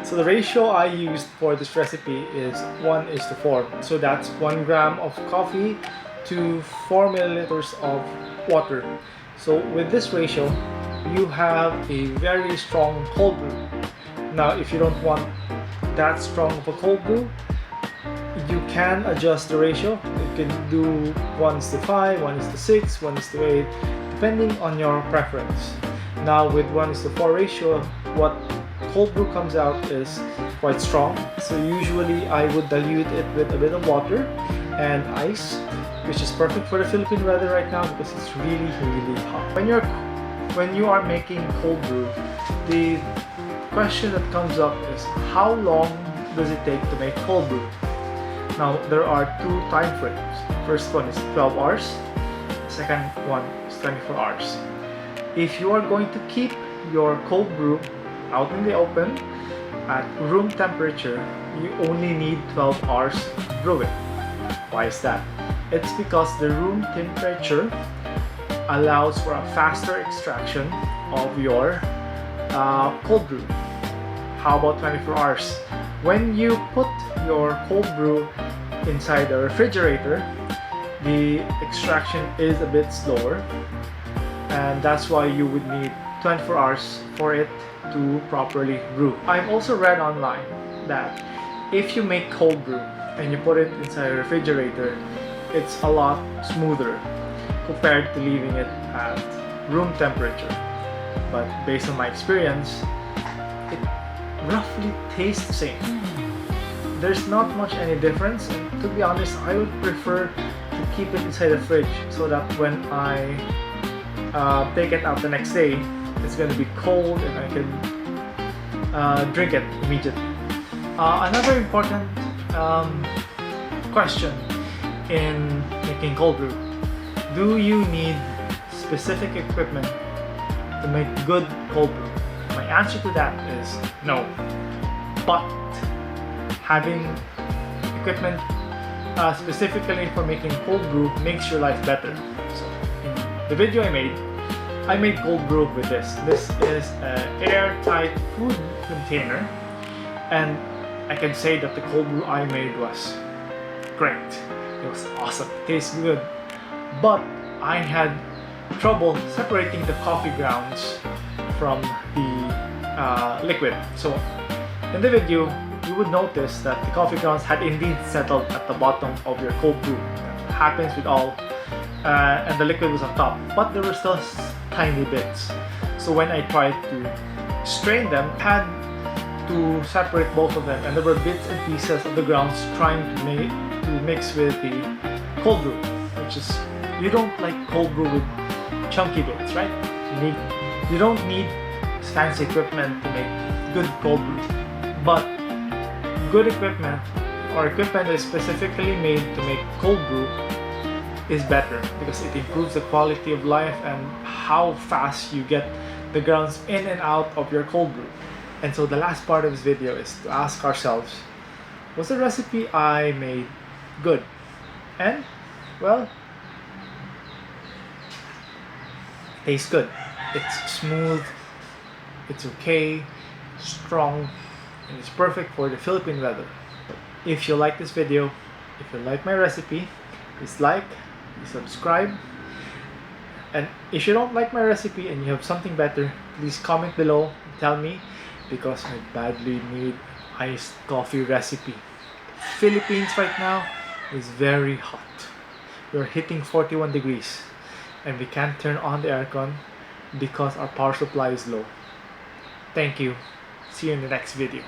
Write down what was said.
So the ratio I used for this recipe is 1:4. So that's 1 gram of coffee to 4 milliliters of water. So with this ratio, you have a very strong cold brew. Now, if you don't want that strong of a cold brew, you can adjust the ratio. You can do 1:5, 1:6, 1:8, depending on your preference. Now with 1:4 ratio, what cold brew comes out is quite strong. So usually I would dilute it with a bit of water and ice, which is perfect for the Philippine weather right now because it's really, really hot. When you are making cold brew, the question that comes up is how long does it take to make cold brew? Now there are two time frames. First one is 12 hours, second one is 24 hours. If you are going to keep your cold brew out in the open at room temperature, you only need 12 hours to brew it. Why is that? It's because the room temperature allows for a faster extraction of your cold brew. How about 24 hours? When you put your cold brew inside the refrigerator, the extraction is a bit slower, and that's why you would need 24 hours for it to properly brew. I've also read online that if you make cold brew and you put it inside a refrigerator, it's a lot smoother compared to leaving it at room temperature. But based on my experience, it roughly tastes the same. There's not much any difference, and to be honest, I would prefer to keep it inside the fridge so that when I take it out the next day, it's going to be cold and I can drink it immediately. Another important question in making cold brew: do you need specific equipment to make good cold brew? My answer to that is no, but having equipment specifically for making cold brew makes your life better. So in the video I made cold brew with this. This is an airtight food container, and I can say that the cold brew I made was great. It was awesome. It tastes good. But I had trouble separating the coffee grounds from the liquid. So in the video, you would notice that the coffee grounds had indeed settled at the bottom of your cold brew. That happens with all, and the liquid was on top, but there were still tiny bits. So when I tried to strain them, I had to separate both of them, and there were bits and pieces of the grounds trying to mix with the cold brew, which is, you don't like cold brew with chunky bits, right? You don't need fancy equipment to make good cold brew, but good equipment or equipment that is specifically made to make cold brew is better because it improves the quality of life and how fast you get the grounds in and out of your cold brew. And so the last part of this video is to ask ourselves, was the recipe I made good? And well, it tastes good. It's smooth, it's okay, strong, and it's perfect for the Philippine weather. If you like this video, if you like my recipe, please like, please subscribe, And if you don't like my recipe and you have something better, please comment below and tell me, because I badly need iced coffee recipe. Philippines right now is very hot. We're hitting 41 degrees and we can't turn on the aircon because our power supply is low. Thank you. See you in the next video.